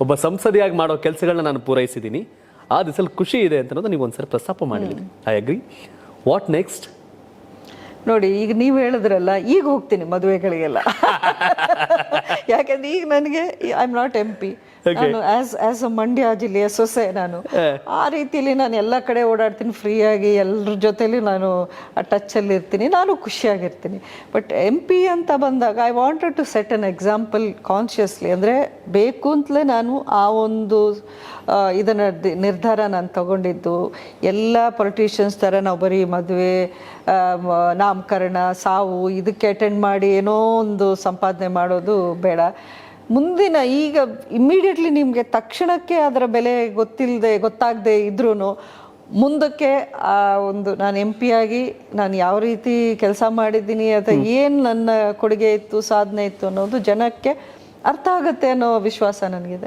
ಒಬ್ಬ ಸಂಸದೆಯಾಗಿ ಮಾಡೋ ಕೆಲಸಗಳನ್ನ ನಾನು ಪೂರೈಸಿದ್ದೀನಿ, ಆ ದಿಸಲ್ಲಿ ಖುಷಿ ಇದೆ ಅಂತ ಅನ್ನೋದು ನೀವು ಒಂದ್ಸರಿ ಪ್ರಸ್ತಾಪ ಮಾಡಿದ್ರಿ. I agree. What next? ನೋಡಿ, ಈಗ ನೀವು ಹೇಳಿದ್ರಲ್ಲ, ಈಗ ಹೋಗ್ತೀನಿ ಮದುವೆಗಳಿಗೆಲ್ಲ. ಯಾಕಂದ್ರೆ ಈಗ ನನಗೆ ಐ ಆಮ್ ನಾಟ್ MP. ನಾನು ಆಸ್ ಅ ಮಂಡ್ಯ ಜಿಲ್ಲೆಯ ಸೊಸೆ, ನಾನು ಆ ರೀತಿಯಲ್ಲಿ ನಾನು ಎಲ್ಲ ಕಡೆ ಓಡಾಡ್ತೀನಿ, ಫ್ರೀಯಾಗಿ ಎಲ್ಲರ ಜೊತೆಲಿ ನಾನು ಆ ಟಚಲ್ಲಿ ಇರ್ತೀನಿ, ನಾನು ಖುಷಿಯಾಗಿರ್ತೀನಿ. ಬಟ್ MP ಅಂತ ಬಂದಾಗ I wanted to set an example consciously. ಅಂದರೆ ಬೇಕು ಅಂತಲೇ ನಾನು ಆ ಒಂದು ಇದನ್ನ ನಿರ್ಧಾರ ನಾನು ತಗೊಂಡಿದ್ದು. ಎಲ್ಲ ಪೊಲಿಟಿಷಿಯನ್ಸ್ ಥರ ನಾವು ಬರೀ ಮದುವೆ, ನಾಮಕರಣ, ಸಾವು ಇದಕ್ಕೆ ಅಟೆಂಡ್ ಮಾಡಿ ಏನೋ ಒಂದು ಸಂಪಾದನೆ ಮಾಡೋದು ಬೇಡ. ಮುಂದಿನ ಈಗ ಇಮ್ಮಿಡಿಯೇಟ್ಲಿ ನಿಮಗೆ ತಕ್ಷಣಕ್ಕೆ ಅದರ ಬೆಲೆ ಗೊತ್ತಾಗದೆ ಇದ್ರೂ ಮುಂದಕ್ಕೆ ಆ ಒಂದು ನಾನು MP ಆಗಿ ನಾನು ಯಾವ ರೀತಿ ಕೆಲಸ ಮಾಡಿದ್ದೀನಿ ಅಥವಾ ಏನು ನನ್ನ ಕೊಡುಗೆ ಇತ್ತು, ಸಾಧನೆ ಇತ್ತು ಅನ್ನೋದು ಜನಕ್ಕೆ ಅರ್ಥ ಆಗುತ್ತೆ ಅನ್ನೋ ವಿಶ್ವಾಸ ನನಗಿದೆ.